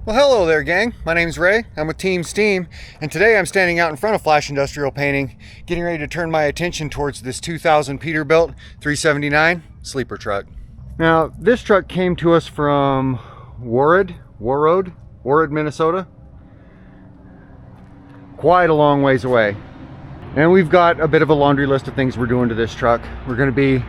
Well, hello there, gang. My name's Ray. I'm with Team S.T.E.A.M, and today I'm standing out in front of Flash Industrial Painting, getting ready to turn my attention towards this 2000 Peterbilt 379 sleeper truck. Now, this truck came to us from Warroad, Minnesota. Quite a long ways away. And we've got a bit of a laundry list of things we're doing to this truck. We're going to be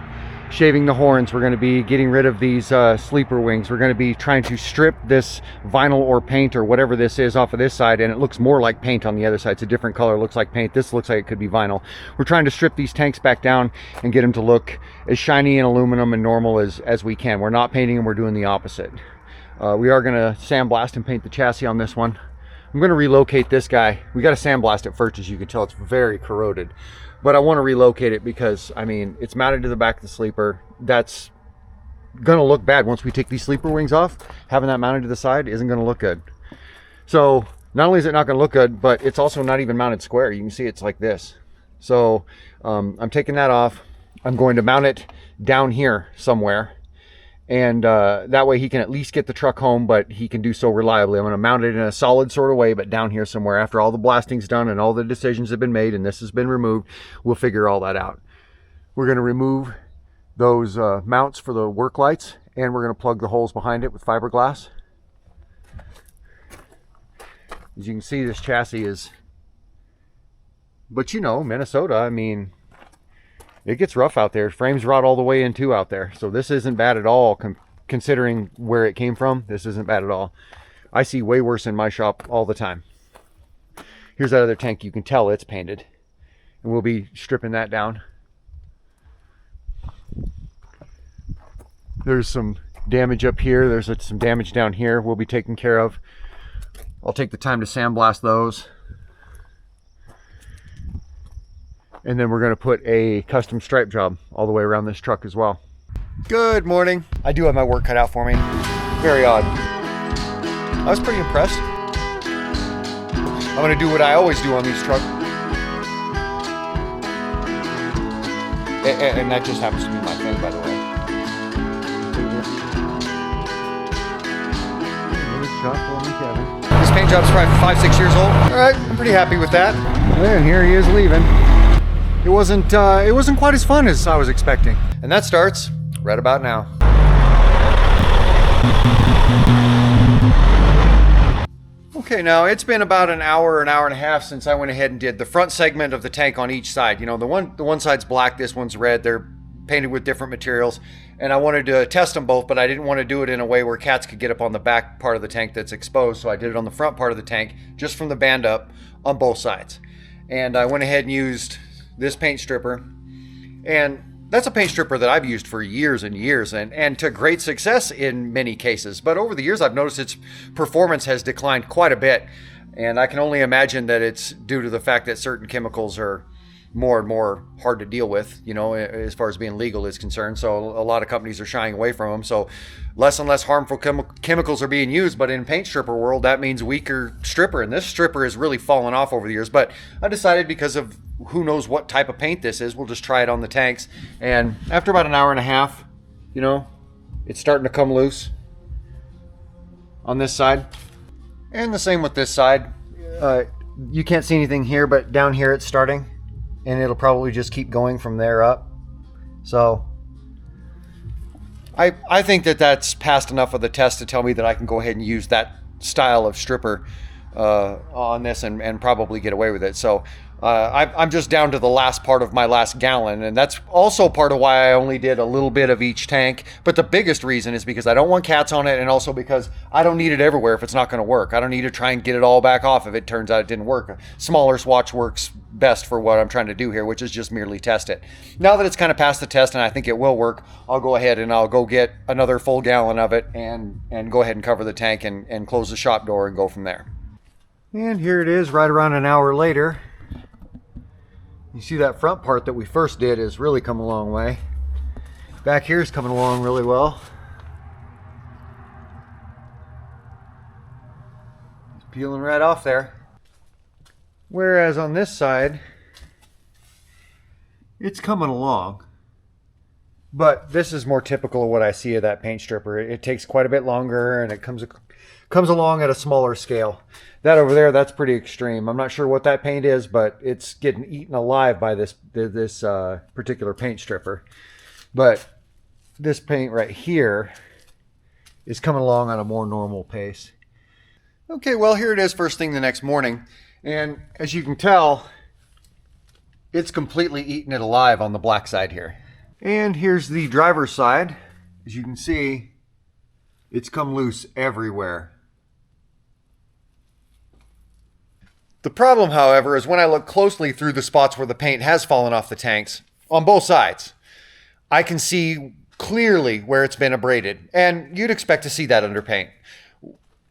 shaving the horns. We're going to be getting rid of these sleeper wings. We're going to be trying to strip this vinyl or paint or whatever this is off of this side, and it looks more like paint on the other side. It's a different color. It looks like paint. This looks like it could be vinyl. We're trying to strip these tanks back down and get them to look as shiny and aluminum and normal as we can. We're not painting them. We're doing the opposite. We are going to sandblast and paint the chassis on this one. I'm going to relocate this guy. We got to sandblast it first. As you can tell, it's very corroded. But I want to relocate it because, I mean, it's mounted to the back of the sleeper. That's going to look bad once we take these sleeper wings off. Having that mounted to the side isn't going to look good. So not only is it not going to look good, but it's also not even mounted square. You can see it's like this. So I'm taking that off. I'm going to mount it down here somewhere. And that way he can at least get the truck home, but he can do so reliably. I'm going to mount it in a solid sort of way, but down here somewhere. After all the blasting's done and all the decisions have been made and this has been removed, we'll figure all that out. We're going to remove those mounts for the work lights, and we're going to plug the holes behind it with fiberglass. As you can see, this chassis is, but you know, Minnesota, I mean, it gets rough out there. Frames rot all the way in too out there. So this isn't bad at all, considering where it came from. This isn't bad at all. I see way worse in my shop all the time. Here's that other tank. You can tell it's painted. And we'll be stripping that down. There's some damage up here. There's some damage down here we'll be taking care of. I'll take the time to sandblast those. And then we're going to put a custom stripe job all the way around this truck as well. Good morning. I do have my work cut out for me. Very odd. I was pretty impressed. I'm going to do what I always do on these trucks. And that just happens to be my thing, by the way. This paint job's probably 5-6 years old. All right, I'm pretty happy with that. And here he is leaving. It wasn't quite as fun as I was expecting. And that starts right about now. Okay, now it's been about an hour and a half since I went ahead and did the front segment of the tank on each side. You know, the one side's black, this one's red. They're painted with different materials. And I wanted to test them both, but I didn't want to do it in a way where cats could get up on the back part of the tank that's exposed. So I did it on the front part of the tank, just from the band up on both sides. And I went ahead and used this paint stripper, and that's a paint stripper that I've used for years and years and to great success in many cases. But over the years, I've noticed its performance has declined quite a bit, and I can only imagine that it's due to the fact that certain chemicals are more and more hard to deal with, you know, as far as being legal is concerned. So a lot of companies are shying away from them. So less and less harmful chemicals are being used. But in paint stripper world, that means weaker stripper. And this stripper has really fallen off over the years. But I decided, because of who knows what type of paint this is, we'll just try it on the tanks. And after about an hour and a half, you know, it's starting to come loose on this side. And the same with this side. You can't see anything here, but down here it's starting. And it'll probably just keep going from there up. So I think that that's passed enough of the test to tell me that I can go ahead and use that style of stripper on this and probably get away with it. So I'm just down to the last part of my last gallon, and that's also part of why I only did a little bit of each tank. But the biggest reason is because I don't want cats on it, and also because I don't need it everywhere if it's not going to work. I don't need to try and get it all back off if it turns out it didn't work. A smaller swatch works best for what I'm trying to do here, which is just merely test it. Now that it's kind of passed the test and I think it will work, I'll go ahead and I'll go get another full gallon of it and go ahead and cover the tank and close the shop door and go from there. And here it is right around an hour later. You see that front part that we first did is really come a long way. Back here is coming along really well. It's peeling right off there. Whereas on this side, it's coming along. But this is more typical of what I see of that paint stripper. It takes quite a bit longer, and it comes comes along at a smaller scale. That over there, that's pretty extreme. I'm not sure what that paint is, but it's getting eaten alive by this particular paint stripper. But this paint right here is coming along on a more normal pace. Okay, well, here it is first thing the next morning. And as you can tell, it's completely eaten it alive on the black side here. And here's the driver's side. As you can see, it's come loose everywhere. The problem, however, is when I look closely through the spots where the paint has fallen off the tanks, on both sides, I can see clearly where it's been abraded. And you'd expect to see that under paint.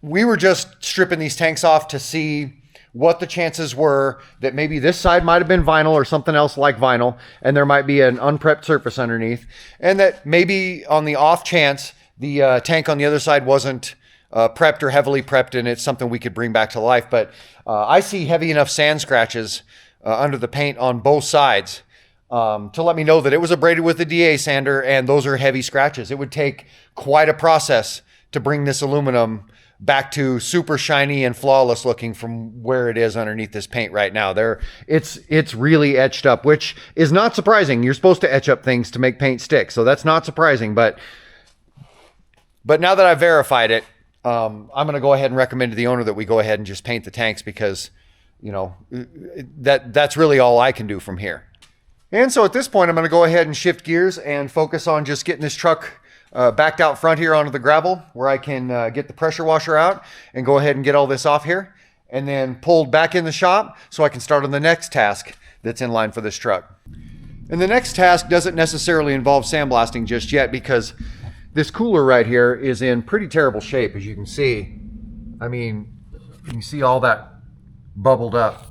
We were just stripping these tanks off to see what the chances were that maybe this side might have been vinyl or something else like vinyl, and there might be an unprepped surface underneath, and that maybe on the off chance the tank on the other side wasn't prepped or heavily prepped and it's something we could bring back to life. But I see heavy enough sand scratches under the paint on both sides to let me know that it was abraded with a DA sander, and those are heavy scratches. It would take quite a process to bring this aluminum back to super shiny and flawless looking from where it is underneath this paint right now. It's really etched up, which is not surprising. You're supposed to etch up things to make paint stick, so that's not surprising. But now that I've verified it, I'm going to go ahead and recommend to the owner that we go ahead and just paint the tanks, because, you know, that's really all I can do from here. And so at this point, I'm going to go ahead and shift gears and focus on just getting this truck backed out front here onto the gravel, where I can get the pressure washer out and go ahead and get all this off here, and then pulled back in the shop so I can start on the next task that's in line for this truck. And the next task doesn't necessarily involve sandblasting just yet, because this cooler right here is in pretty terrible shape, as you can see. I mean, you can see all that bubbled up.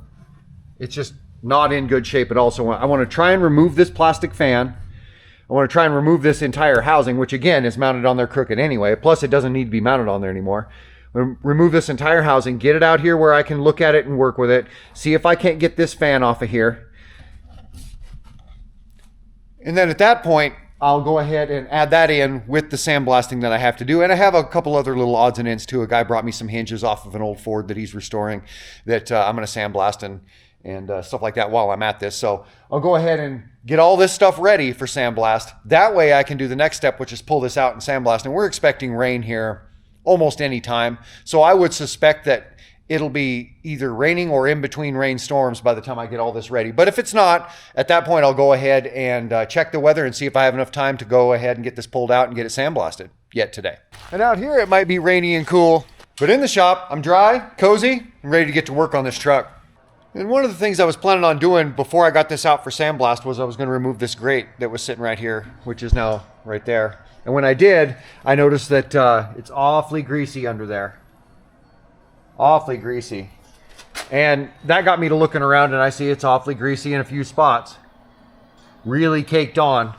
It's just not in good shape at all. So I want to try and remove this plastic fan. I want to try and remove this entire housing, which again is mounted on there crooked anyway. Plus it doesn't need to be mounted on there anymore. Remove this entire housing, get it out here where I can look at it and work with it. See if I can't get this fan off of here. And then at that point, I'll go ahead and add that in with the sandblasting that I have to do. And I have a couple other little odds and ends too. A guy brought me some hinges off of an old Ford that he's restoring that I'm going to sandblast and stuff like that while I'm at this. So I'll go ahead and get all this stuff ready for sandblast. That way I can do the next step, which is pull this out and sandblast. And we're expecting rain here almost any time. So I would suspect that it'll be either raining or in between rainstorms by the time I get all this ready. But if it's not, at that point, I'll go ahead and check the weather and see if I have enough time to go ahead and get this pulled out and get it sandblasted yet today. And out here, it might be rainy and cool, but in the shop, I'm dry, cozy, and ready to get to work on this truck. And one of the things I was planning on doing before I got this out for sandblast was I was going to remove this grate that was sitting right here, which is now right there. And when I did, I noticed that it's awfully greasy under there. Awfully greasy. And that got me to looking around, and I see it's awfully greasy in a few spots. Really caked on.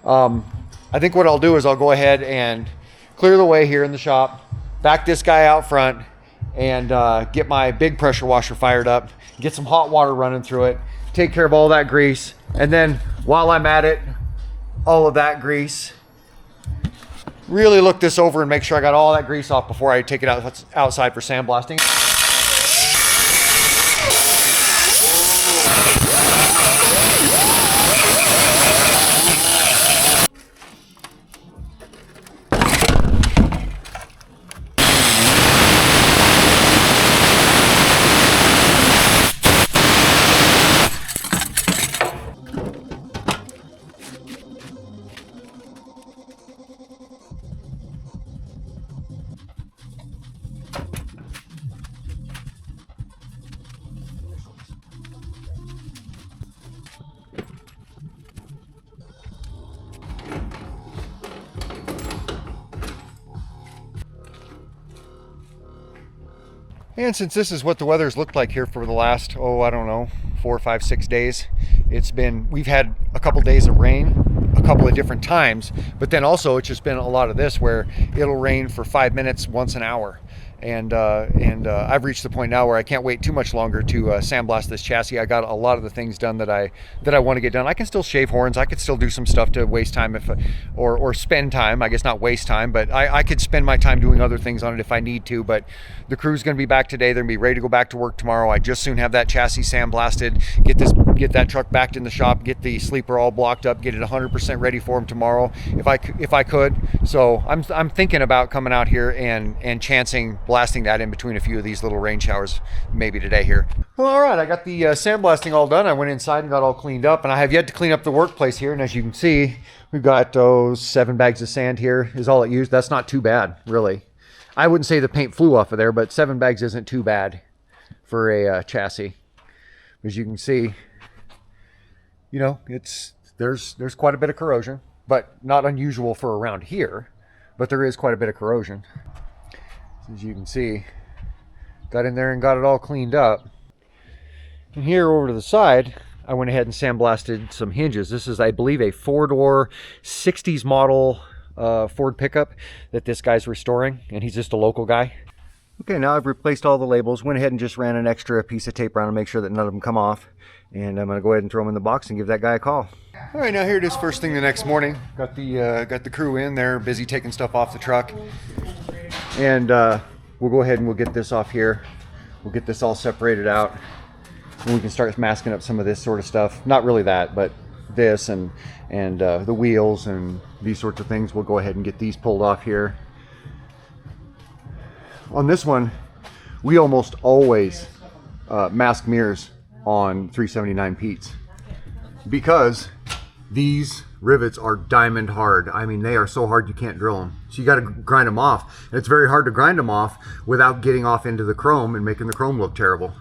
I think what I'll do is I'll go ahead and clear the way here in the shop, back this guy out front, and get my big pressure washer fired up, get some hot water running through it, take care of all that grease, and then while I'm at it, all of that grease, really look this over and make sure I got all that grease off before I take it outside for sandblasting. And since this is what the weather's looked like here for the last, I don't know, 4, 5, 6 days, we've had a couple days of rain, a couple of different times, but then also it's just been a lot of this where it'll rain for 5 minutes once an hour. and I've reached the point now where I can't wait too much longer to sandblast this chassis. I got a lot of the things done that I want to get done. I can still shave horns. I could still do some stuff to waste time or spend time. I guess not waste time, but I could spend my time doing other things on it if I need to. But the crew's going to be back today. They're going to be ready to go back to work tomorrow. I just soon have that chassis sandblasted, get that truck back in the shop, get the sleeper all blocked up, get it 100% ready for them tomorrow if I could. So I'm thinking about coming out here and chancing blasting that in between a few of these little rain showers maybe today here. Well, all right, I got the sandblasting all done. I went inside and got all cleaned up, and I have yet to clean up the workplace here. And as you can see, we've got 7 bags of sand here is all it used. That's not too bad, really. I wouldn't say the paint flew off of there, but 7 bags isn't too bad for a chassis. As you can see, you know, there's quite a bit of corrosion, but not unusual for around here, but there is quite a bit of corrosion. As you can see, got in there and got it all cleaned up. And here over to the side, I went ahead and sandblasted some hinges. This is, I believe, a 4-door 60s model Ford pickup that this guy's restoring, and he's just a local guy. Okay, now I've replaced all the labels, went ahead and just ran an extra piece of tape around to make sure that none of them come off. And I'm gonna go ahead and throw them in the box and give that guy a call. All right, now here it is first thing the next morning. Got the crew in, they're busy taking stuff off the truck. And we'll go ahead and we'll get this off here. We'll get this all separated out. And we can start masking up some of this sort of stuff. Not really that, but this and the wheels and these sorts of things. We'll go ahead and get these pulled off here. On this one, we almost always mask mirrors on 379 Pete's because these rivets are diamond hard. I mean, they are so hard you can't drill them. So you got to grind them off. And it's very hard to grind them off without getting off into the chrome and making the chrome look terrible.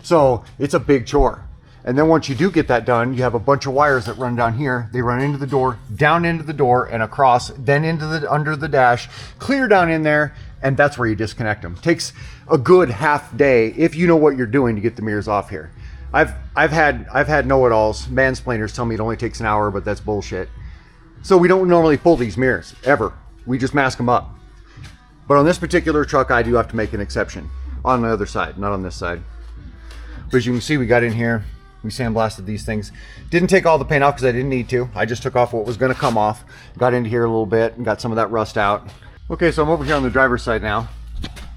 So it's a big chore. And then once you do get that done, you have a bunch of wires that run down here. They run into the door, down into the door, and across, then into the under the dash, clear down in there, and that's where you disconnect them. Takes a good half day if you know what you're doing to get the mirrors off here. I've had know-it-alls, mansplainers tell me it only takes an hour, but that's bullshit. So we don't normally pull these mirrors ever. We just mask them up. But on this particular truck, I do have to make an exception on the other side, not on this side. But as you can see, we got in here. We sandblasted these things. Didn't take all the paint off because I didn't need to. I just took off what was going to come off. Got into here a little bit and got some of that rust out. Okay, so I'm over here on the driver's side now.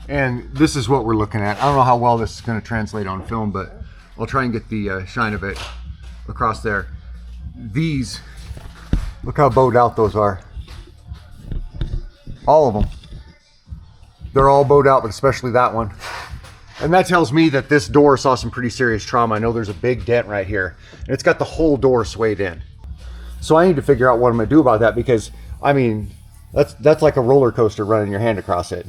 And this is what we're looking at. I don't know how well this is going to translate on film, but I'll try and get the shine of it across there. These, look how bowed out those are. All of them. They're all bowed out, but especially that one. And that tells me that this door saw some pretty serious trauma. I know there's a big dent right here. And it's got the whole door swayed in. So I need to figure out what I'm gonna do about that because, I mean, that's like a roller coaster running your hand across it.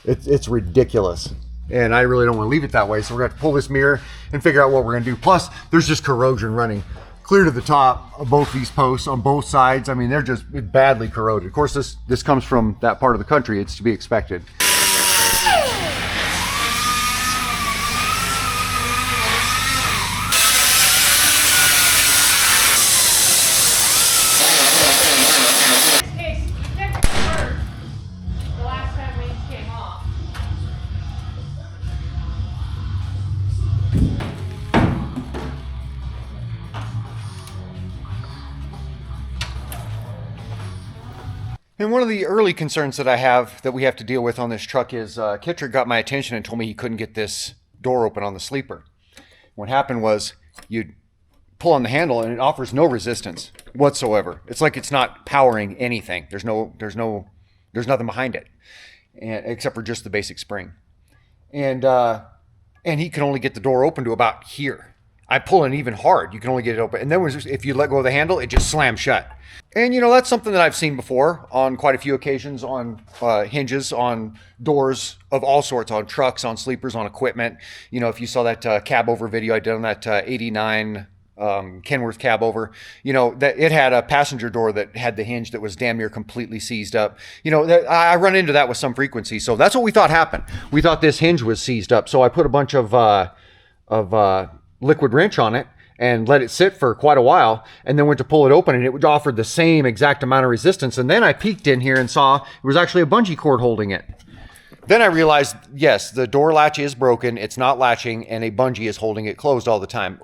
It's ridiculous. And I really don't want to leave it that way. So we're gonna have to pull this mirror and figure out what we're gonna do. Plus, there's just corrosion running clear to the top of both these posts on both sides. I mean, they're just badly corroded. Of course, this comes from that part of the country. It's to be expected. And one of the early concerns that I have that we have to deal with on this truck is Kittredge got my attention and told me he couldn't get this door open on the sleeper. What happened was you pull on the handle and it offers no resistance whatsoever. It's like it's not powering anything. There's nothing behind it, except for just the basic spring. And he can only get the door open to about here. I pull it even hard, you can only get it open. And then if you let go of the handle, it just slams shut. And you know, that's something that I've seen before on quite a few occasions on hinges, on doors of all sorts, on trucks, on sleepers, on equipment. You know, if you saw that cab over video I did on that 89 Kenworth cab over, you know, that it had a passenger door that had the hinge that was damn near completely seized up. You know, I run into that with some frequency. So that's what we thought happened. We thought this hinge was seized up. So I put a bunch of liquid wrench on it and let it sit for quite a while, and then went to pull it open, and it offered the same exact amount of resistance. And then I peeked in here and saw it was actually a bungee cord holding it. Then I realized, yes, the door latch is broken. It's not latching, and a bungee is holding it closed all the time.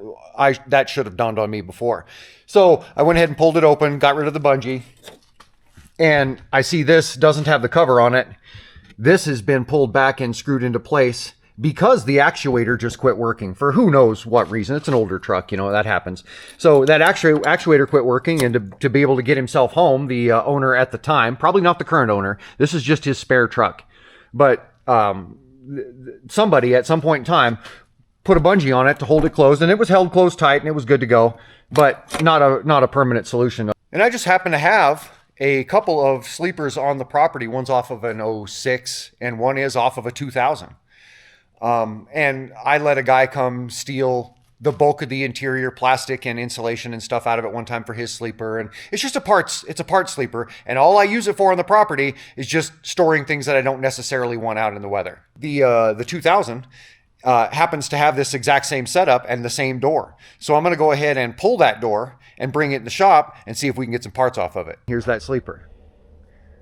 That should have dawned on me before. So I went ahead and pulled it open, got rid of the bungee, and I see this doesn't have the cover on it. This has been pulled back and screwed into place because the actuator just quit working for who knows what reason. It's an older truck, you know, that happens. So that actuator quit working, and to be able to get himself home, the owner at the time, probably not the current owner, this is just his spare truck, but somebody at some point in time put a bungee on it to hold it closed, and it was held closed tight and it was good to go, but not a permanent solution. And I just happen to have a couple of sleepers on the property. One's off of an 06 and one is off of a 2000. And I let a guy come steal the bulk of the interior plastic and insulation and stuff out of it one time for his sleeper. And it's just it's a part sleeper. And all I use it for on the property is just storing things that I don't necessarily want out in the weather. The 2000 happens to have this exact same setup and the same door. So I'm going to go ahead and pull that door and bring it in the shop and see if we can get some parts off of it. Here's that sleeper.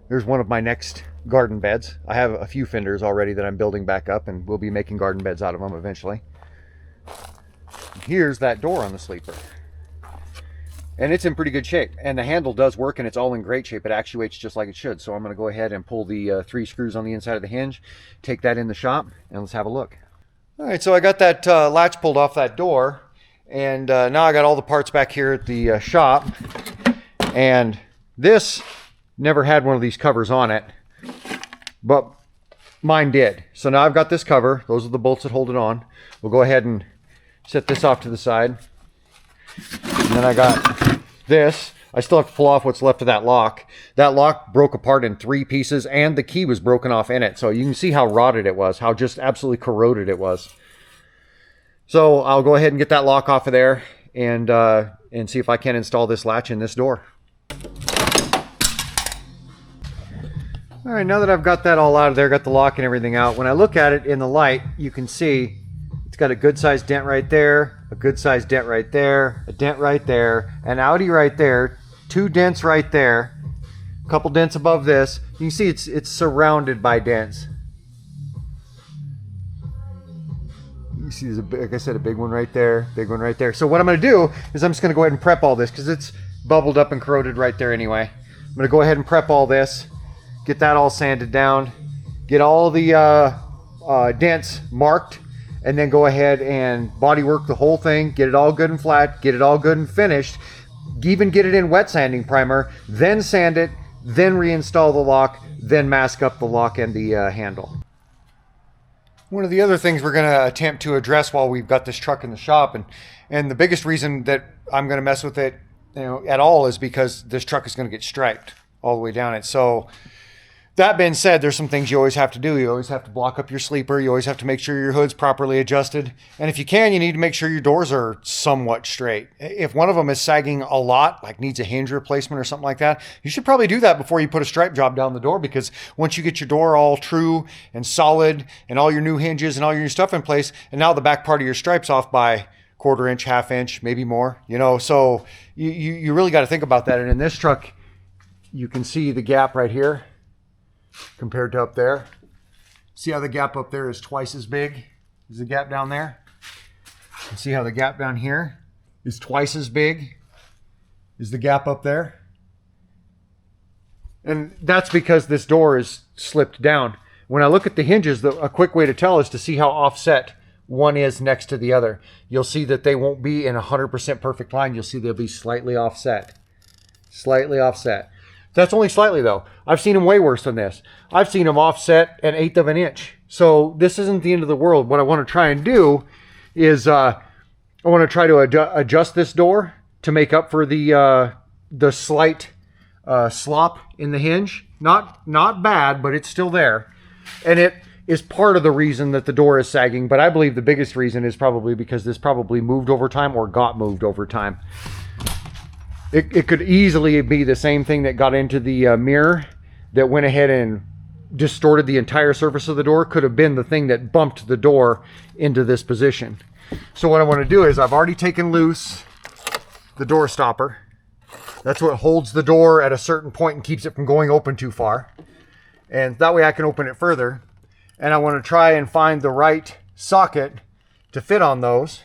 There's one of my next garden beds. I have a few fenders already that I'm building back up, and we'll be making garden beds out of them eventually. Here's that door on the sleeper. And it's in pretty good shape. And the handle does work, and it's all in great shape. It actuates just like it should. So I'm going to go ahead and pull the 3 screws on the inside of the hinge, take that in the shop, and let's have a look. All right, so I got that latch pulled off that door. And now I got all the parts back here at the shop, and this never had one of these covers on it, but mine did. So now I've got this cover. Those are the bolts that hold it on. We'll go ahead and set this off to the side. And then I got this. I still have to pull off what's left of that lock. That lock broke apart in 3 pieces, and the key was broken off in it. So you can see how rotted it was, how just absolutely corroded it was. So I'll go ahead and get that lock off of there and see if I can install this latch in this door. All right, now that I've got that all out of there, got the lock and everything out, when I look at it in the light, you can see it's got a good sized dent right there, a good sized dent right there, a dent right there, an outie right there, 2 dents right there, a couple dents above this. You can see it's surrounded by dents. You see, there's like I said, a big one right there, big one right there. So what I'm going to do is I'm just going to go ahead and prep all this because it's bubbled up and corroded right there anyway. I'm going to go ahead and prep all this, get that all sanded down, get all the dents marked, and then go ahead and bodywork the whole thing, get it all good and flat, get it all good and finished, even get it in wet sanding primer, then sand it, then reinstall the lock, then mask up the lock and the handle. One of the other things we're going to attempt to address while we've got this truck in the shop, and the biggest reason that I'm going to mess with it, you know, at all is because this truck is going to get striped all the way down it. So that being said, there's some things you always have to do. You always have to block up your sleeper. You always have to make sure your hood's properly adjusted. And if you can, you need to make sure your doors are somewhat straight. If one of them is sagging a lot, like needs a hinge replacement or something like that, you should probably do that before you put a stripe job down the door, because once you get your door all true and solid and all your new hinges and all your new stuff in place, and now the back part of your stripe's off by 1/4 inch, 1/2 inch, maybe more, you know, so you really got to think about that. And in this truck, you can see the gap right here compared to up there. See how the gap up there is twice as big as the gap down there? And see how the gap down here is twice as big as the gap up there? And that's because this door is slipped down. When I look at the hinges, a quick way to tell is to see how offset one is next to the other. You'll see that they won't be in 100% perfect line. You'll see they'll be slightly offset. Slightly offset. That's only slightly though. I've seen them way worse than this. I've seen them offset 1/8 of an inch. So this isn't the end of the world. What I want to try and do is I want to try to adjust this door to make up for the slight slop in the hinge. Not bad, but it's still there. And it is part of the reason that the door is sagging. But I believe the biggest reason is probably because this probably moved over time or got moved over time. It could easily be the same thing that got into the mirror that went ahead and distorted the entire surface of the door. Could have been the thing that bumped the door into this position. So what I want to do is I've already taken loose the door stopper. That's what holds the door at a certain point and keeps it from going open too far. And that way I can open it further. and I want to try and find the right socket to fit on those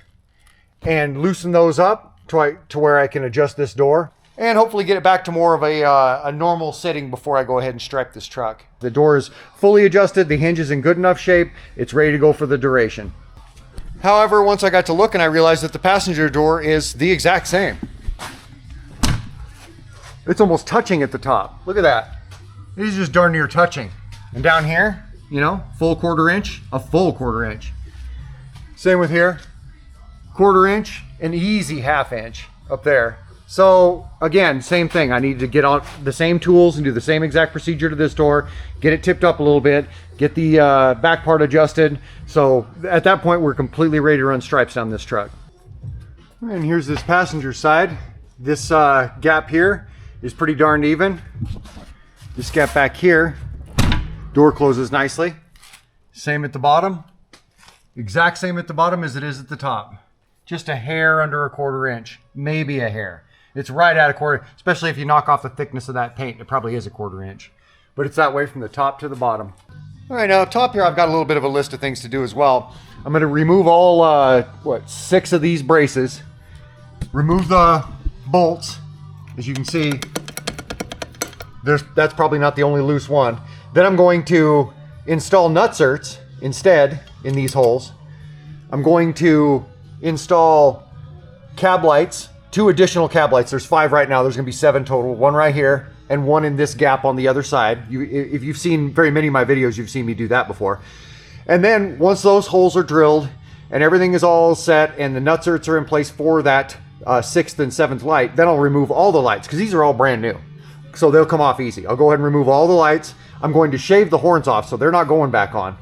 and loosen those up to where I can adjust this door and hopefully get it back to more of a normal sitting before I go ahead and stripe this truck. The door is fully adjusted, the hinge is in good enough shape, it's ready to go for the duration. However, once I got to looking, I realized that the passenger door is the exact same. It's almost touching at the top. Look at that. It is just darn near touching. And down here, you know, full 1/4 inch, a full 1/4 inch. Same with here, 1/4 inch, an easy 1/2 inch up there. So again, same thing. I need to get on the same tools and do the same exact procedure to this door, get it tipped up a little bit, get the back part adjusted. So at that point, we're completely ready to run stripes down this truck. And here's this passenger side. This gap here is pretty darn even. This gap back here, door closes nicely. Same at the bottom. Exact same at the bottom as it is at the top. Just a hair under a 1/4 inch, maybe a hair. It's right at a 1/4, especially if you knock off the thickness of that paint, it probably is a 1/4 inch. But it's that way from the top to the bottom. All right, now up top here, I've got a little bit of a list of things to do as well. I'm gonna remove all, 6 of these braces. Remove the bolts. As you can see, that's probably not the only loose one. Then I'm going to install nutserts instead in these holes. I'm going to install cab lights, 2 additional cab lights. There's 5 right now. There's going to be 7 total. 1 right here and 1 in this gap on the other side. If you've seen very many of my videos, you've seen me do that before. And then once those holes are drilled and everything is all set and the nutserts are in place for that 6th and 7th light, then I'll remove all the lights because these are all brand new. So they'll come off easy. I'll go ahead and remove all the lights. I'm going to shave the horns off so they're not going back on.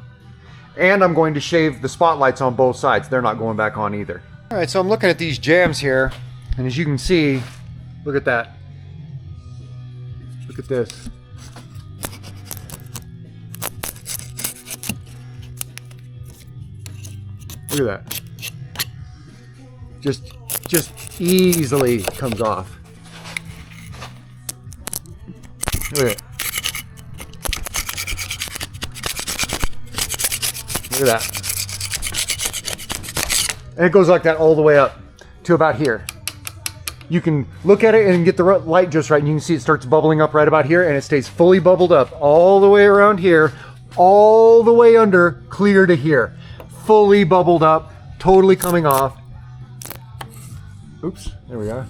And I'm going to shave the spotlights on both sides. They're not going back on either. All right, so I'm looking at these jambs here, and as you can see, look at that. Look at this. Look at that. Just easily comes off. Look at it. Look at that. And it goes like that all the way up to about here. You can look at it and get the light just right, and you can see it starts bubbling up right about here, and it stays fully bubbled up all the way around here, all the way under, clear to here. Fully bubbled up, totally coming off. Oops, there we are.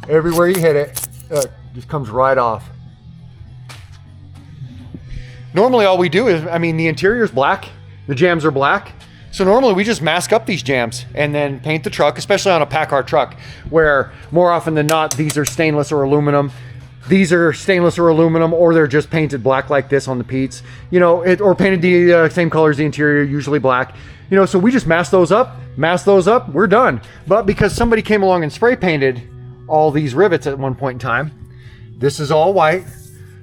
Everywhere you hit it, just comes right off. Normally all we do is, the interior's black, the jambs are black. So normally we just mask up these jambs and then paint the truck, especially on a Packard truck, where more often than not, these are stainless or aluminum. These are stainless or aluminum, or they're just painted black like this on the Pete's, or painted the same color as the interior, usually black. So we just mask those up, we're done. But because somebody came along and spray painted all these rivets at one point in time, this is all white.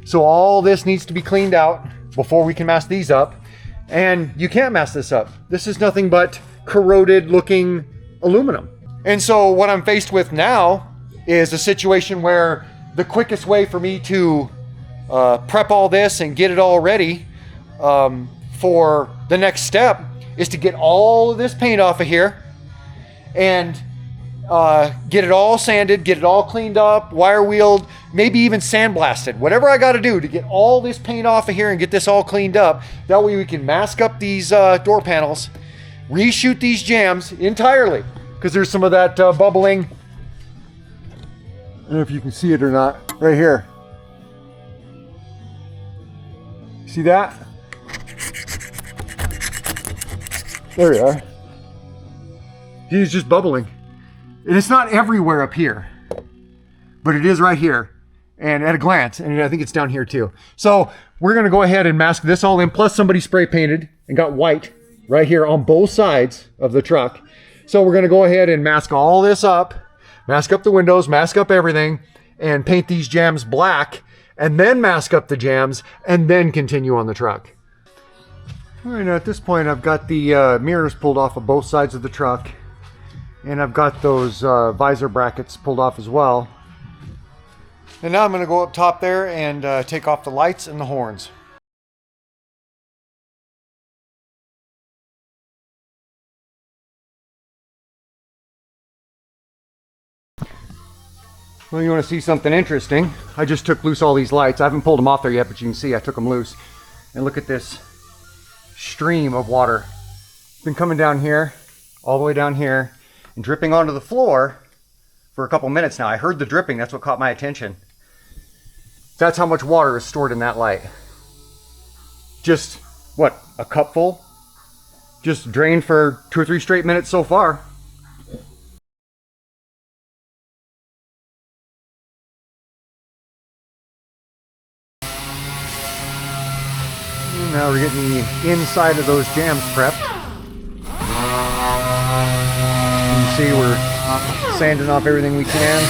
So all this needs to be cleaned out before we can mask these up. And you can't mask this up. This is nothing but corroded looking aluminum. And so what I'm faced with now is a situation where the quickest way for me to prep all this and get it all ready for the next step is to get all of this paint off of here and get it all sanded, get it all cleaned up, wire wheeled, maybe even sandblasted. Whatever I got to do to get all this paint off of here and get this all cleaned up. That way we can mask up these door panels, reshoot these jambs entirely, because there's some of that bubbling. I don't know if you can see it or not, right here. See that? There we are. He's just bubbling. And it's not everywhere up here, but it is right here and at a glance, and I think it's down here too. So we're gonna go ahead and mask this all in, plus somebody spray painted and got white right here on both sides of the truck. So we're gonna go ahead and mask all this up, mask up the windows, mask up everything, and paint these jambs black, and then mask up the jambs, and then continue on the truck. All right, now at this point, I've got the mirrors pulled off of both sides of the truck. And I've got those visor brackets pulled off as well. And now I'm going to go up top there and take off the lights and the horns. Well, you want to see something interesting? I just took loose all these lights. I haven't pulled them off there yet, but you can see I took them loose. And look at this stream of water. It's been coming down here, all the way down here, and dripping onto the floor for a couple minutes now. I heard the dripping, that's what caught my attention. That's how much water is stored in that light. Just, what, a cup full? Just drained for 2 or 3 straight minutes so far. Now we're getting the inside of those jams prepped. You can see we're sanding off everything we can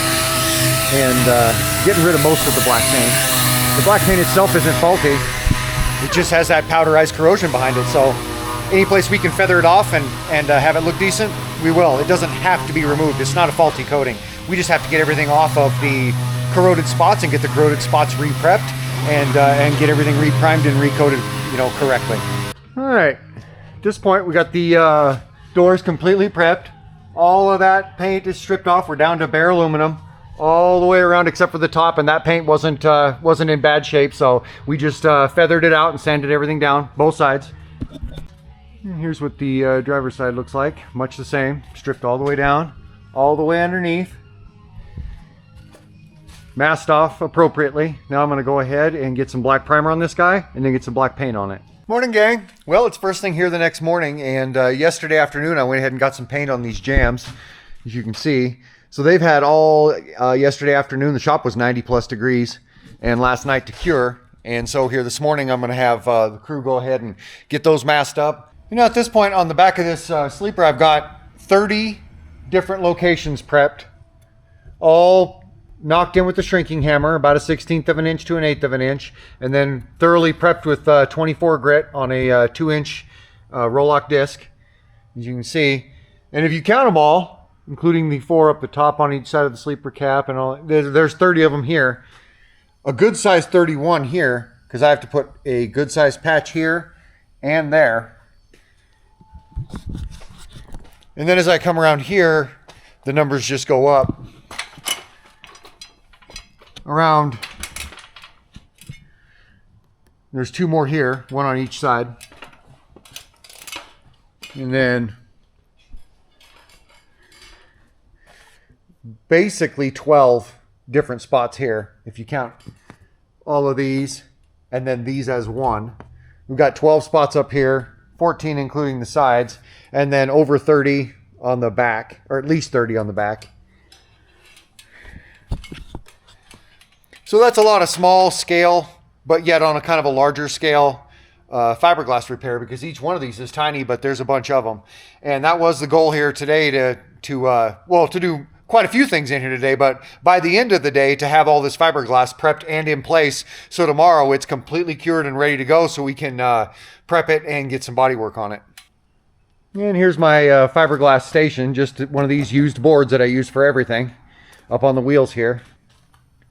and getting rid of most of the black paint. The black paint itself isn't faulty. It just has that powderized corrosion behind it. So any place we can feather it off and have it look decent, we will. It doesn't have to be removed. It's not a faulty coating. We just have to get everything off of the corroded spots and get the corroded spots re-prepped and get everything re-primed and recoated, you know, correctly. All right, at this point we got the doors completely prepped. All of that paint is stripped off. We're down to bare aluminum all the way around except for the top, and that paint wasn't in bad shape, so we just feathered it out and sanded everything down, both sides. And here's what the driver's side looks like. Much the same, stripped all the way down, all the way underneath. Masked off appropriately. Now I'm going to go ahead and get some black primer on this guy and then get some black paint on it. Morning, gang. Well, it's first thing here the next morning, and yesterday afternoon I went ahead and got some paint on these jams, as you can see. So they've had all yesterday afternoon. The shop was 90 plus degrees, and last night to cure. And so here this morning I'm going to have the crew go ahead and get those masked up. You know, at this point on the back of this sleeper I've got 30 different locations prepped, all knocked in with the shrinking hammer, about a 1/16 of an inch to an 1/8 of an inch, and then thoroughly prepped with 24 grit on a 2-inch roll-lock disc, as you can see. And if you count them all, including the 4 up the top on each side of the sleeper cap, and all, there's 30 of them here. A good size 31 here, because I have to put a good size patch here and there. And then as I come around here, the numbers just go up. Around, there's 2 more here, 1 on each side, and then basically 12 different spots here if you count all of these and then these as one. We've got 12 spots up here, 14 including the sides, and then over 30 on the back, or at least 30 on the back. So that's a lot of small scale, but yet on a kind of a larger scale fiberglass repair, because each one of these is tiny, but there's a bunch of them. And that was the goal here today to do quite a few things in here today, but by the end of the day to have all this fiberglass prepped and in place. So tomorrow it's completely cured and ready to go, so we can prep it and get some body work on it. And here's my fiberglass station, just one of these used boards that I use for everything up on the wheels here.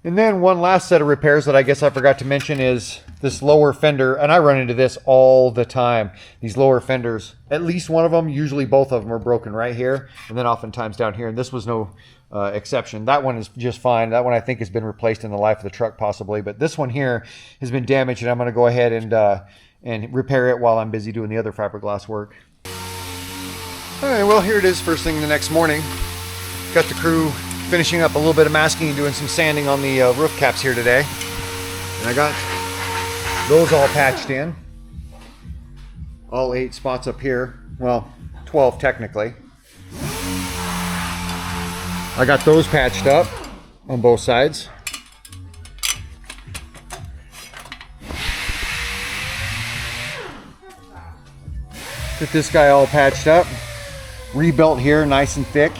And then one last set of repairs that I guess I forgot to mention is this lower fender, and I run into this all the time. These lower fenders, at least one of them, usually both of them are broken right here, and then oftentimes down here, and this was no exception. That one is just fine. That one I think has been replaced in the life of the truck possibly, but this one here has been damaged, and I'm going to go ahead and repair it while I'm busy doing the other fiberglass work. All right, well, here it is first thing the next morning. Got the crew finishing up a little bit of masking and doing some sanding on the roof caps here today. And I got those all patched in. All 8 spots up here. Well, 12 technically. I got those patched up on both sides. Get this guy all patched up. Rebuilt here nice and thick.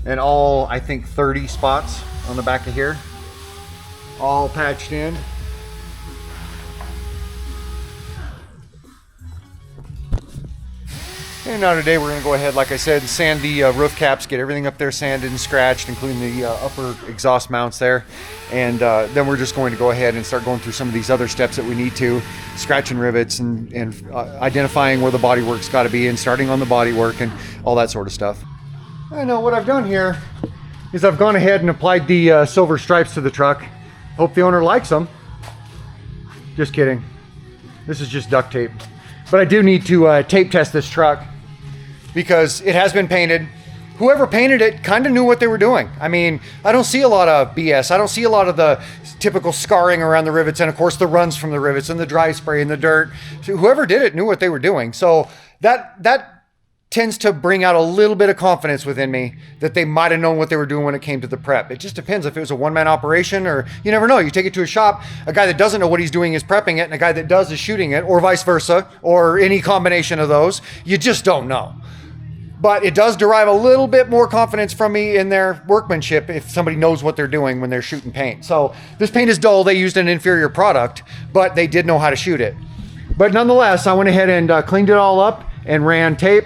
And all, I think, 30 spots on the back of here, all patched in. And now today we're going to go ahead, like I said, and sand the roof caps, get everything up there sanded and scratched, including the upper exhaust mounts there. And then we're just going to go ahead and start going through some of these other steps that we need to, scratching rivets and identifying where the bodywork's got to be and starting on the bodywork and all that sort of stuff. I know what I've done here. is I've gone ahead and applied the silver stripes to the truck. Hope the owner likes them. Just kidding. This is just duct tape. But I do need to tape test this truck because it has been painted. Whoever painted it kind of knew what they were doing. I mean, I don't see a lot of BS. I don't see a lot of the typical scarring around the rivets and of course the runs from the rivets and the dry spray and the dirt. So whoever did it knew what they were doing. So that tends to bring out a little bit of confidence within me that they might have known what they were doing when it came to the prep. It just depends if it was a one-man operation, or you never know. You take it to a shop, a guy that doesn't know what he's doing is prepping it, and a guy that does is shooting it, or vice versa, or any combination of those. You just don't know. But it does derive a little bit more confidence from me in their workmanship if somebody knows what they're doing when they're shooting paint. So this paint is dull. They used an inferior product, but they did know how to shoot it. But nonetheless, I went ahead and cleaned it all up and ran tape,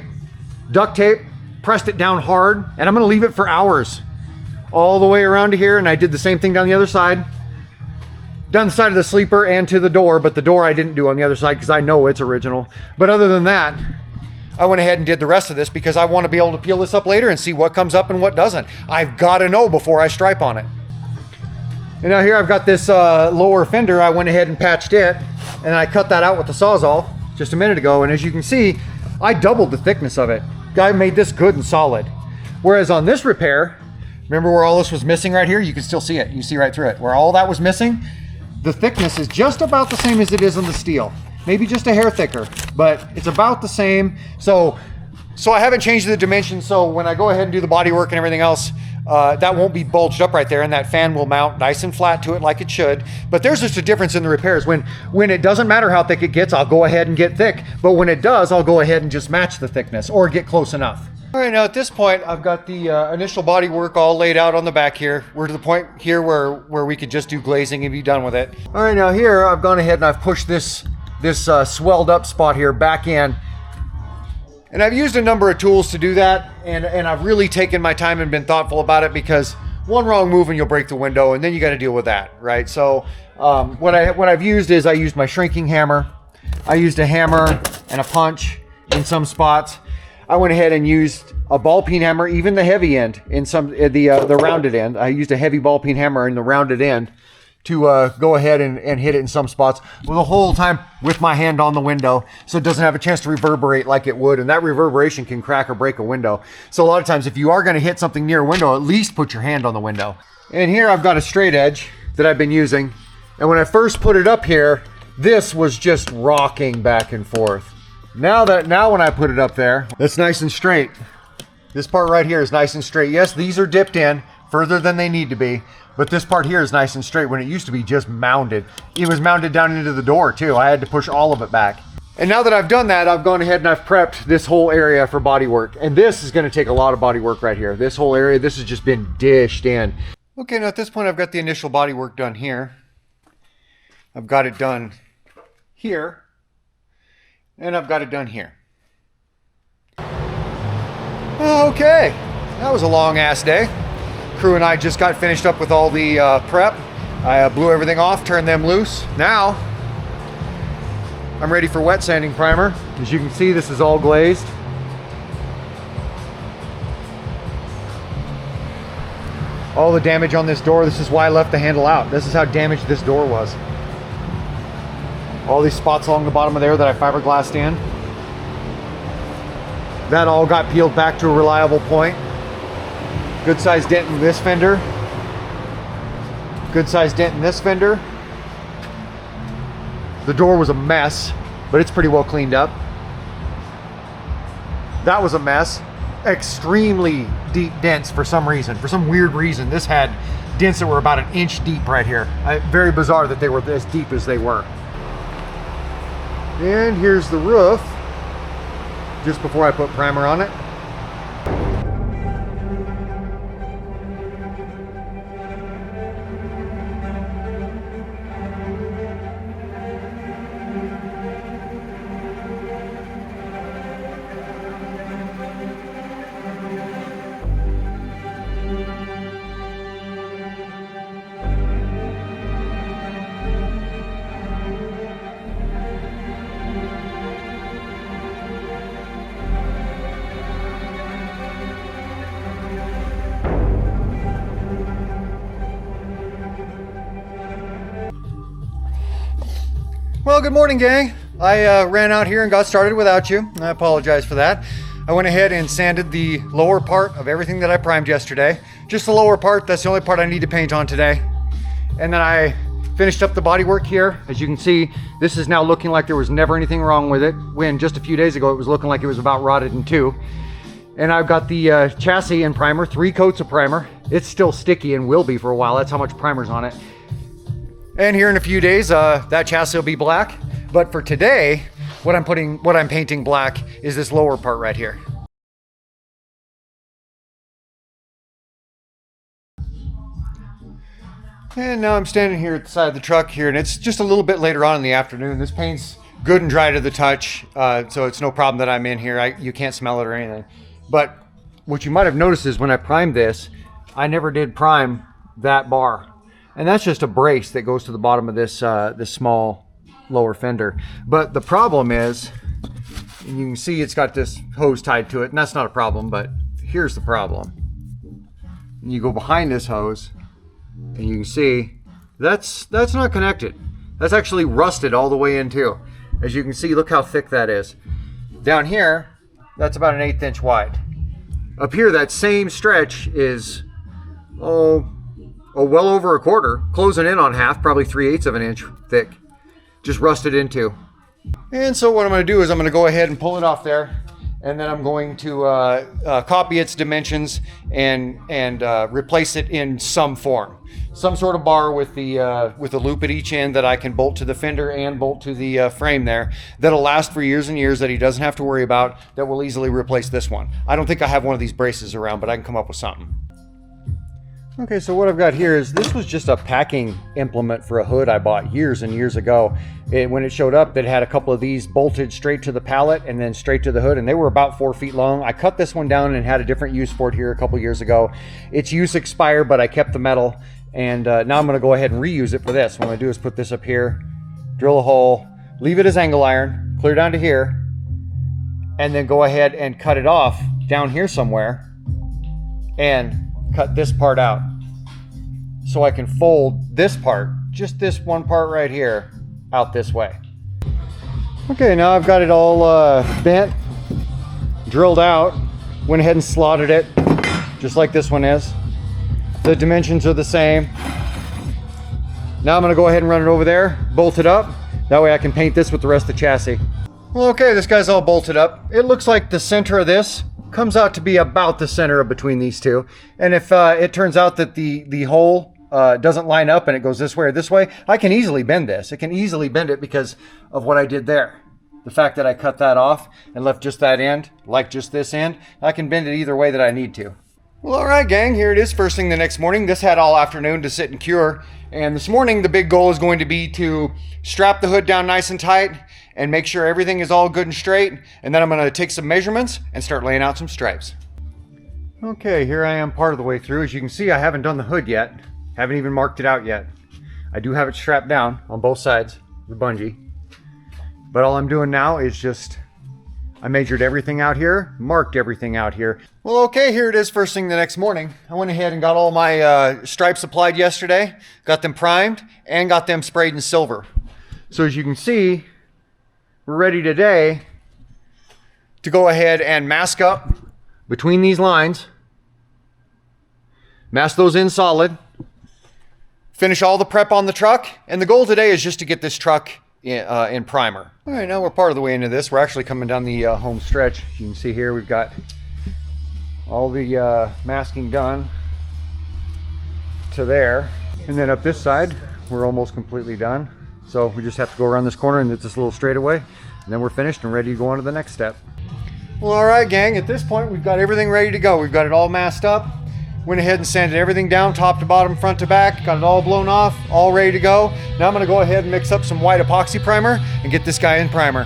duct tape, pressed it down hard, and I'm gonna leave it for hours all the way around to here. And I did the same thing down the other side, down the side of the sleeper and to the door, but the door I didn't do on the other side because I know it's original. But other than that, I went ahead and did the rest of this because I want to be able to peel this up later and see what comes up and what doesn't. I've got to know before I stripe on it. And now here I've got this lower fender. I went ahead and patched it, and I cut that out with the Sawzall just a minute ago. And as you can see, I doubled the thickness of it. Guy made this good and solid. Whereas on this repair, remember where all this was missing right here? You can still see it. You see right through it. Where all that was missing, the thickness is just about the same as it is on the steel. Maybe just a hair thicker, but it's about the same. So I haven't changed the dimensions. So when I go ahead and do the bodywork and everything else, that won't be bulged up right there, and that fan will mount nice and flat to it like it should. But there's just a difference in the repairs. When it doesn't matter how thick it gets, I'll go ahead and get thick. But when it does, I'll go ahead and just match the thickness or get close enough. All right, now at this point, I've got the initial bodywork all laid out on the back here. We're to the point here where we could just do glazing and be done with it. All right, now here I've gone ahead and I've pushed this swelled up spot here back in. And I've used a number of tools to do that, and I've really taken my time and been thoughtful about it because one wrong move and you'll break the window, and then you got to deal with that, right? So what I've used is I used my shrinking hammer. I used a hammer and a punch in some spots. I went ahead and used a ball peen hammer, even the heavy end in some the rounded end. I used a heavy ball peen hammer in the rounded end to go ahead and hit it in some spots the whole time with my hand on the window, so it doesn't have a chance to reverberate like it would, and that reverberation can crack or break a window. So a lot of times if you are going to hit something near a window, at least put your hand on the window. And here I've got a straight edge that I've been using, and when I first put it up here, this was just rocking back and forth. Now when I put it up there, it's nice and straight. This part right here is nice and straight. Yes, these are dipped in further than they need to be, but this part here is nice and straight when it used to be just mounded. It was mounted down into the door too. I had to push all of it back. And now that I've done that, I've gone ahead and I've prepped this whole area for body work. And this is going to take a lot of body work right here. This whole area, this has just been dished in. Okay, now at this point I've got the initial body work done here. I've got it done here. And I've got it done here. Okay, that was a long ass day. Crew and I just got finished up with all the prep. I blew everything off, turned them loose. Now, I'm ready for wet sanding primer. As you can see, this is all glazed. All the damage on this door, this is why I left the handle out. This is how damaged this door was. All these spots along the bottom of there that I fiberglassed in. That all got peeled back to a reliable point. Good size dent in this fender. Good size dent in this fender. The door was a mess, but it's pretty well cleaned up. That was a mess. Extremely deep dents for some reason. For some weird reason, this had dents that were about an inch deep right here. Very bizarre that they were as deep as they were. And here's the roof, just before I put primer on it. Well, good morning, gang. I ran out here and got started without you. I apologize for that. I went ahead and sanded the lower part of everything that I primed yesterday. Just the lower part, that's the only part I need to paint on today. And then I finished up the bodywork here. As you can see, this is now looking like there was never anything wrong with it, when just a few days ago it was looking like it was about rotted in two. And I've got the chassis in primer, 3 coats of primer. It's still sticky and will be for a while. That's how much primer's on it. And here in a few days, that chassis will be black. But for today, what I'm painting black is this lower part right here. And now I'm standing here at the side of the truck here, and it's just a little bit later on in the afternoon. This paint's good and dry to the touch, so it's no problem that I'm in here. You can't smell it or anything. But what you might have noticed is when I primed this, I never did prime that bar. And that's just a brace that goes to the bottom of this small lower fender. But the problem is, and you can see it's got this hose tied to it, and that's not a problem, but here's the problem. You go behind this hose, and you can see that's not connected. That's actually rusted all the way in too. As you can see, look how thick that is. Down here, that's about an 1/8 inch wide. Up here, that same stretch is well over a quarter, closing in on half, probably 3/8 of an inch thick, just rusted into. And so what I'm going to do is I'm going to go ahead and pull it off there, and then I'm going to copy its dimensions and replace it in some form, some sort of bar with a loop at each end that I can bolt to the fender and bolt to the frame there, that'll last for years and years, that he doesn't have to worry about, that will easily replace this one. I don't think I have one of these braces around, but I can come up with something. Okay, so what I've got here is, this was just a packing implement for a hood I bought years and years ago. When it showed up, it had a couple of these bolted straight to the pallet and then straight to the hood, and they were about 4 feet long. I cut this one down and had a different use for it here a couple years ago. Its use expired, but I kept the metal, and now I'm going to go ahead and reuse it for this. What I'm going to do is put this up here, drill a hole, leave it as angle iron, clear down to here, and then go ahead and cut it off down here somewhere, and cut this part out so I can fold this part, just this one part right here, out this way. Okay, now I've got it all bent, drilled out, went ahead and slotted it just like this one is. The dimensions are the same. Now I'm going to go ahead and run it over there, bolt it up, that way I can paint this with the rest of the chassis. Well, okay, this guy's all bolted up. It looks like the center of this comes out to be about the center of between these two. And if it turns out that the hole doesn't line up and it goes this way or this way, I can easily bend this. It can easily bend it because of what I did there. The fact that I cut that off and left just that end, like just this end, I can bend it either way that I need to. Well, all right, gang, here it is first thing the next morning. This had all afternoon to sit and cure. And this morning, the big goal is going to be to strap the hood down nice and tight and make sure everything is all good and straight. And then I'm going to take some measurements and start laying out some stripes. Okay, here I am part of the way through. As you can see, I haven't done the hood yet. Haven't even marked it out yet. I do have it strapped down on both sides, the bungee. But all I'm doing now is just, I measured everything out here, marked everything out here. Well, okay, here it is first thing the next morning. I went ahead and got all my stripes applied yesterday, got them primed, and got them sprayed in silver. So as you can see, we're ready today to go ahead and mask up between these lines, mask those in solid, finish all the prep on the truck, and the goal today is just to get this truck in primer. All right, now we're part of the way into this. We're actually coming down the home stretch. You can see here we've got all the masking done to there, and then up this side we're almost completely done. So we just have to go around this corner and it's this little straightaway, and then we're finished and ready to go on to the next step. Well, all right, gang, at this point we've got everything ready to go. We've got it all masked up. Went ahead and sanded everything down, top to bottom, front to back, got it all blown off, all ready to go. Now I'm gonna go ahead and mix up some white epoxy primer and get this guy in primer.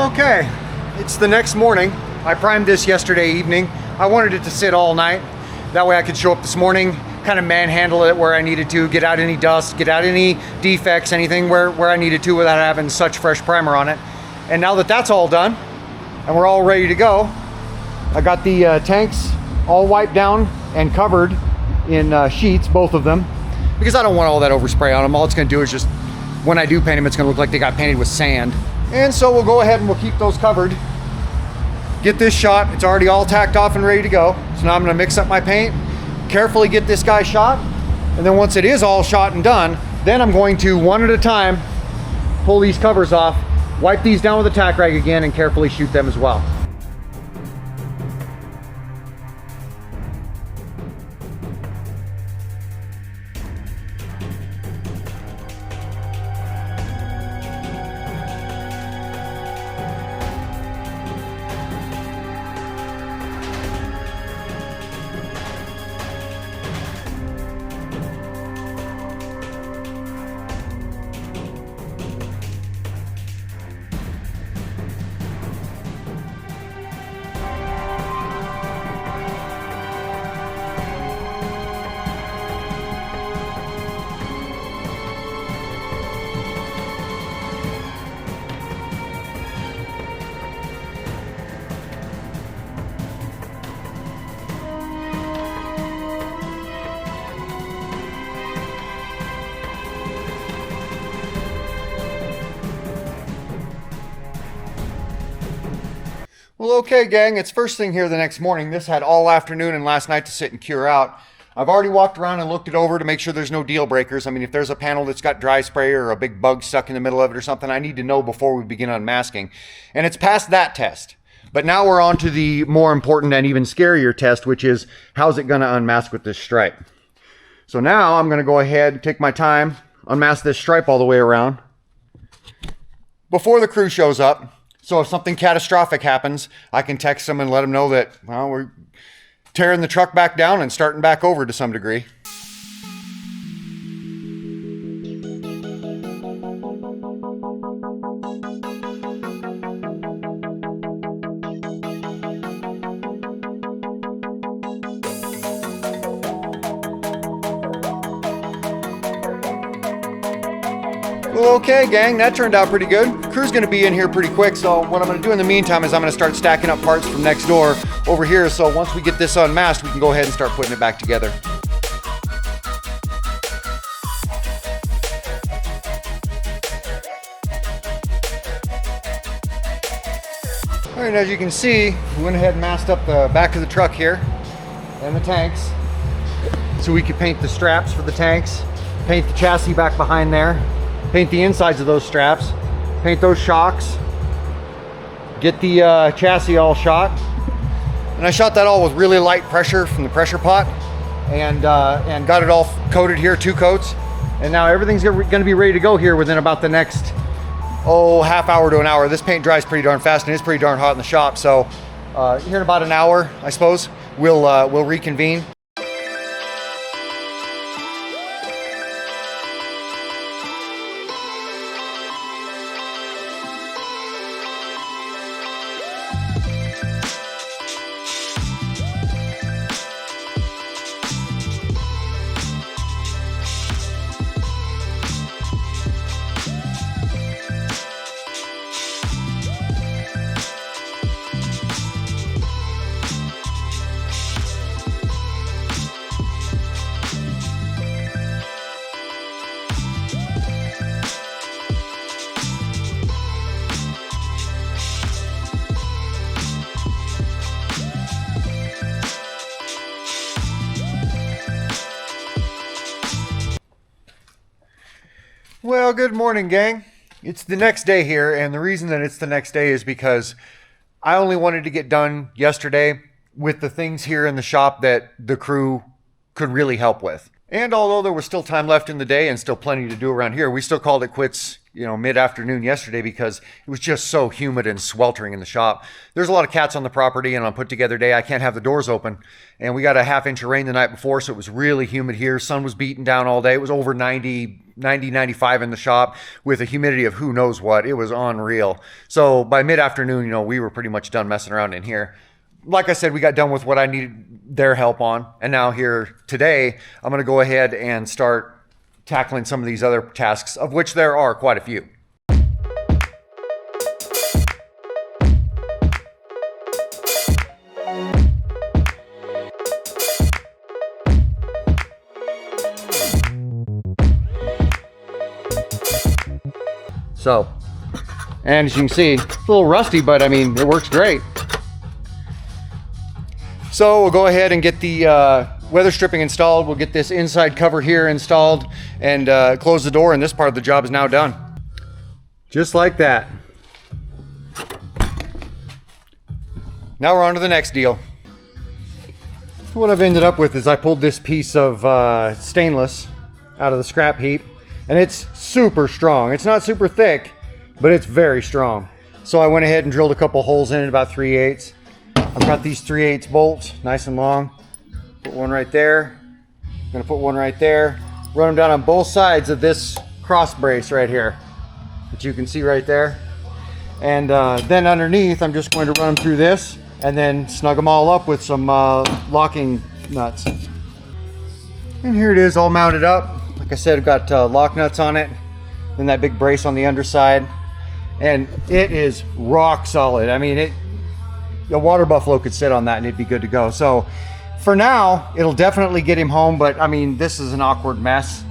Okay, it's the next morning. I primed this yesterday evening. I wanted it to sit all night. That way I could show up this morning, kind of manhandle it where I needed to, get out any dust, get out any defects, anything where I needed to without having such fresh primer on it. And now that that's all done and we're all ready to go, I got the tanks all wiped down and covered in sheets, both of them, because I don't want all that overspray on them. All it's gonna do is just, when I do paint them, it's gonna look like they got painted with sand. And so we'll go ahead and we'll keep those covered. Get this shot, it's already all tacked off and ready to go. So now I'm gonna mix up my paint, carefully get this guy shot, and then once it is all shot and done, then I'm going to, one at a time, pull these covers off, wipe these down with a tack rag again, and carefully shoot them as well. Well, okay, gang, it's first thing here the next morning. This had all afternoon and last night to sit and cure out. I've already walked around and looked it over to make sure there's no deal breakers. I mean, if there's a panel that's got dry spray or a big bug stuck in the middle of it or something, I need to know before we begin unmasking. And it's passed that test. But now we're on to the more important and even scarier test, which is how's it going to unmask with this stripe. So now I'm going to go ahead and take my time, unmask this stripe all the way around before the crew shows up. So if something catastrophic happens, I can text them and let them know that, well, we're tearing the truck back down and starting back over to some degree. Well, okay, gang, that turned out pretty good. Crew's gonna be in here pretty quick, so what I'm gonna do in the meantime is I'm gonna start stacking up parts from next door over here, so once we get this unmasked, we can go ahead and start putting it back together. All right, as you can see, we went ahead and masked up the back of the truck here and the tanks, so we could paint the straps for the tanks, paint the chassis back behind there, paint the insides of those straps, paint those shocks, get the chassis all shot. And I shot that all with really light pressure from the pressure pot and got it all coated here, 2 coats. And now everything's gonna be ready to go here within about the next, half hour to an hour. This paint dries pretty darn fast and it's pretty darn hot in the shop. So here in about an hour, I suppose, we'll reconvene. Well, good morning, gang. It's the next day here, and the reason that it's the next day is because I only wanted to get done yesterday with the things here in the shop that the crew could really help with. And although there was still time left in the day and still plenty to do around here, we still called it quits mid-afternoon yesterday because it was just so humid and sweltering in the shop. There's a lot of cats on the property, and on a put together day, I can't have the doors open. And we got a half inch of rain the night before, so it was really humid here. Sun was beating down all day. It was over 95 in the shop with a humidity of who knows what. It was unreal. So by mid-afternoon, we were pretty much done messing around in here. Like I said, we got done with what I needed their help on. And now here today, I'm going to go ahead and start tackling some of these other tasks, of which there are quite a few. So, and as you can see, it's a little rusty, but I mean, it works great. So we'll go ahead and get the weather stripping installed. We'll get this inside cover here installed and close the door, and this part of the job is now done. Just like that. Now we're on to the next deal. What I've ended up with is I pulled this piece of stainless out of the scrap heap, and it's super strong. It's not super thick, but it's very strong. So I went ahead and drilled a couple holes in it, about 3/8. I've got these 3/8 bolts, nice and long. Put one right there. I'm gonna put one right there. Run them down on both sides of this cross brace right here, that you can see right there. And then underneath, I'm just going to run them through this and then snug them all up with some locking nuts. And here it is, all mounted up. Like I said, I've got lock nuts on it, then that big brace on the underside, and it is rock solid. I mean, a water buffalo could sit on that and it'd be good to go. So for now, it'll definitely get him home, but I mean, this is an awkward mess,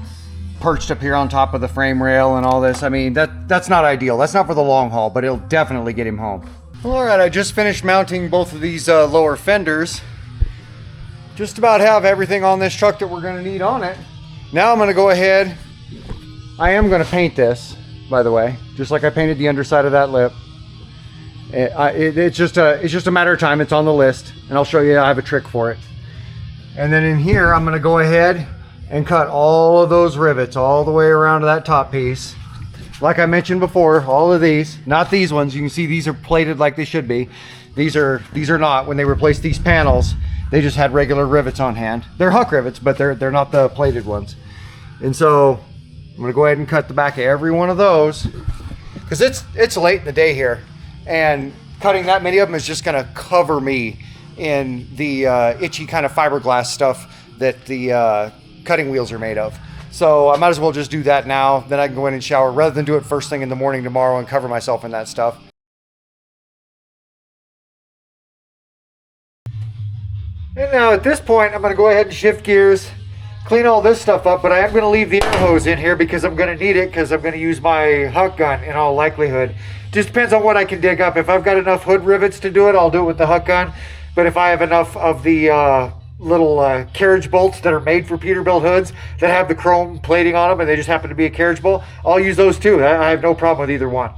perched up here on top of the frame rail and all this. I mean, that's not ideal. That's not for the long haul, but it'll definitely get him home. Well, all right, I just finished mounting both of these lower fenders. Just about have everything on this truck that we're gonna need on it. Now I'm gonna go ahead, I am gonna paint this, by the way, just like I painted the underside of that lip. It's just a matter of time. It's on the list, and I'll show you I have a trick for it. And then in here, I'm gonna go ahead and cut all of those rivets all the way around to that top piece. Like I mentioned before, all of these, not these ones, you can see these are plated like they should be. These are not. When they replaced these panels, they just had regular rivets on hand. They're huck rivets, but they're not the plated ones. And so I'm gonna go ahead and cut the back of every one of those, because it's late in the day here. And cutting that many of them is just going to cover me in the itchy kind of fiberglass stuff that the cutting wheels are made of. So I might as well just do that now. Then I can go in and shower rather than do it first thing in the morning tomorrow and cover myself in that stuff. And now at this point, I'm going to go ahead and shift gears, clean all this stuff up, but I am going to leave the air hose in here because I'm going to need it, because I'm going to use my huck gun in all likelihood. Just depends on what I can dig up. If I've got enough hood rivets to do it, I'll do it with the huck gun. But if I have enough of the little carriage bolts that are made for Peterbilt hoods that have the chrome plating on them and they just happen to be a carriage bolt, I'll use those too. I have no problem with either one.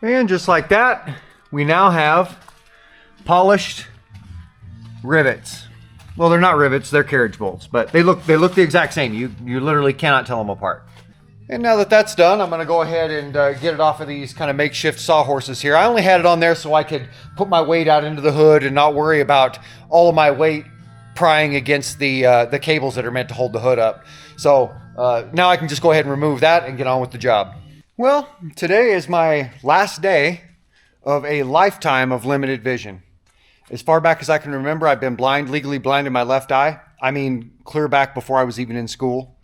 And just like that, we now have polished rivets. Well, they're not rivets, they're carriage bolts, but they look the exact same. You literally cannot tell them apart. And now that that's done, I'm going to go ahead and get it off of these kind of makeshift sawhorses here. I only had it on there so I could put my weight out into the hood and not worry about all of my weight prying against the cables that are meant to hold the hood up. So now I can just go ahead and remove that and get on with the job. Well, today is my last day of a lifetime of limited vision. As far back as I can remember, I've been blind, legally blind in my left eye. I mean, clear back before I was even in school.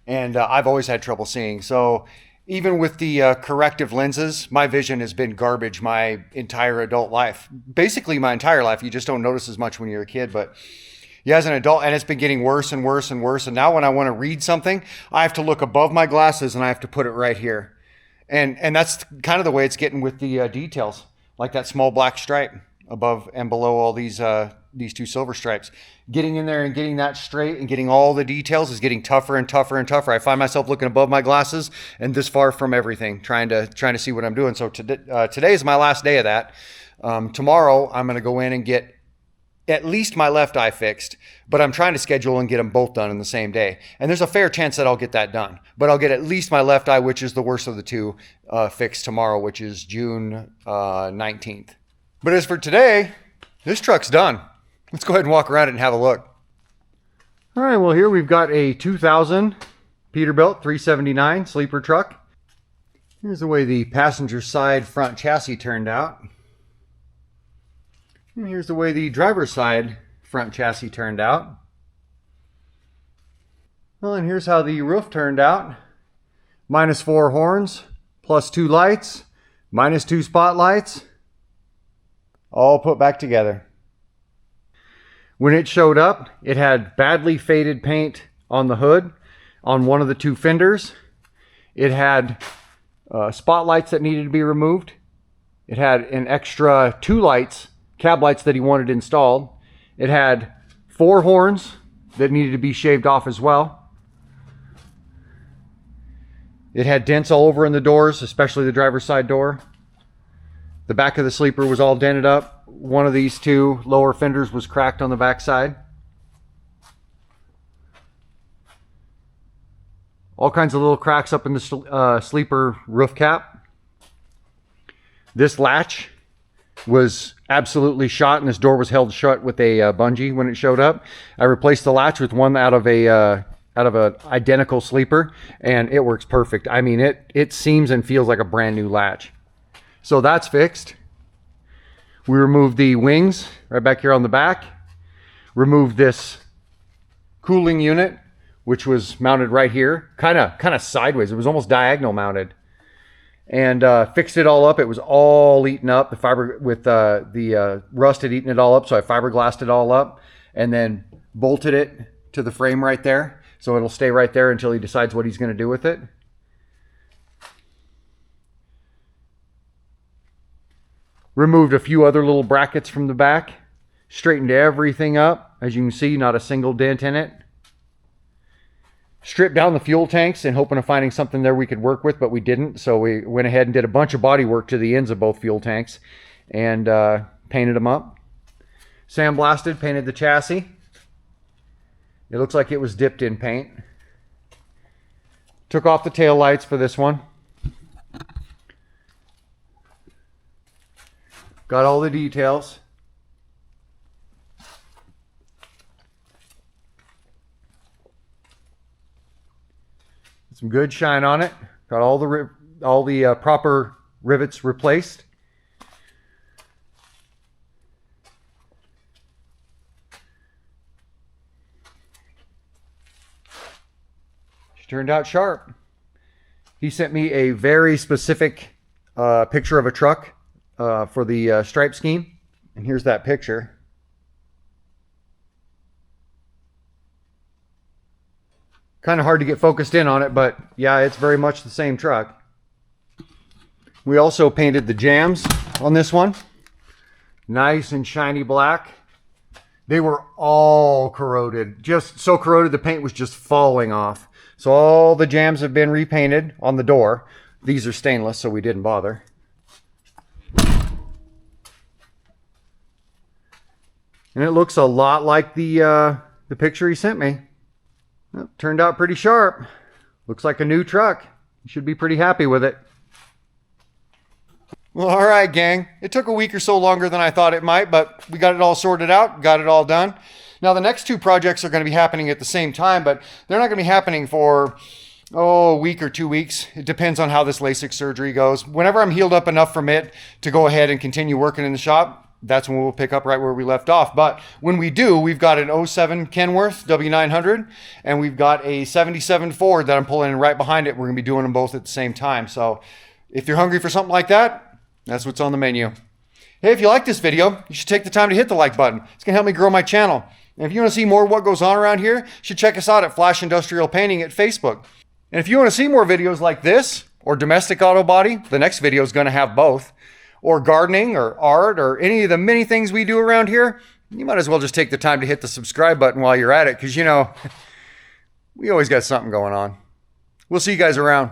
And I've always had trouble seeing. So even with the corrective lenses, my vision has been garbage my entire adult life. Basically my entire life. You just don't notice as much when you're a kid. But yeah, as an adult, and it's been getting worse and worse and worse. And now when I want to read something, I have to look above my glasses and I have to put it right here. And that's kind of the way it's getting with the details. Like that small black stripe above and below all these two silver stripes. Getting in there and getting that straight and getting all the details is getting tougher and tougher and tougher. I find myself looking above my glasses and this far from everything, trying to see what I'm doing. So today is my last day of that. Tomorrow I'm going to go in and get at least my left eye fixed, but I'm trying to schedule and get them both done in the same day. And there's a fair chance that I'll get that done, but I'll get at least my left eye, which is the worst of the two, fixed tomorrow, which is June 19th. But as for today, this truck's done. Let's go ahead and walk around it and have a look. All right, well, here we've got a 2000 Peterbilt 379 sleeper truck. Here's the way the passenger side front chassis turned out. And here's the way the driver's side front chassis turned out. Well, and here's how the roof turned out. -4 horns, +2 lights, -2 spotlights, all put back together. When it showed up, it had badly faded paint on the hood, on one of the two fenders. It had spotlights that needed to be removed. It had an extra 2 lights, cab lights, that he wanted installed. It had 4 horns that needed to be shaved off as well. It had dents all over in the doors, especially the driver's side door. The back of the sleeper was all dented up. One of these 2 lower fenders was cracked on the back side. All kinds of little cracks up in the sleeper roof cap. This latch was absolutely shot, and this door was held shut with a bungee when it showed up. I replaced the latch with one out of an identical sleeper, and it works perfect. I mean, it seems and feels like a brand new latch. So that's fixed. We removed the wings right back here on the back. Removed this cooling unit, which was mounted right here, kind of sideways. It was almost diagonal mounted. And fixed it all up. It was all eaten up. The fiber with the rust had eaten it all up, so I fiberglassed it all up, and then bolted it to the frame right there, so it'll stay right there until he decides what he's going to do with it. Removed a few other little brackets from the back. Straightened everything up. As you can see, not a single dent in it. Stripped down the fuel tanks and hoping of finding something there we could work with, but we didn't. So we went ahead and did a bunch of body work to the ends of both fuel tanks and painted them up. Sandblasted, painted the chassis. It looks like it was dipped in paint. Took off the tail lights for this one. Got all the details. Some good shine on it. Got all the proper rivets replaced. She turned out sharp. He sent me a very specific picture of a truck for the stripe scheme, and here's that picture. Kind of hard to get focused in on it, but yeah, it's very much the same truck. We also painted the jambs on this one. Nice and shiny black. They were all corroded. Just so corroded the paint was just falling off. So all the jambs have been repainted on the door. These are stainless, so we didn't bother. And it looks a lot like the picture he sent me. Well, turned out pretty sharp. Looks like a new truck. You should be pretty happy with it. Well, all right, gang. It took a week or so longer than I thought it might, but we got it all sorted out, got it all done. Now, the next 2 projects are going to be happening at the same time, but they're not going to be happening for, a week or 2 weeks. It depends on how this LASIK surgery goes. Whenever I'm healed up enough from it to go ahead and continue working in the shop, that's when we'll pick up right where we left off. But when we do, we've got an 07 Kenworth W900, and we've got a 77 Ford that I'm pulling in right behind it. We're going to be doing them both at the same time. So if you're hungry for something like that, that's what's on the menu. Hey, if you like this video, you should take the time to hit the like button. It's going to help me grow my channel. And if you want to see more of what goes on around here, you should check us out at Flash Industrial Painting at Facebook. And if you want to see more videos like this, or domestic auto body, the next video is going to have both, or gardening, or art, or any of the many things we do around here, you might as well just take the time to hit the subscribe button while you're at it, because, you know, we always got something going on. We'll see you guys around.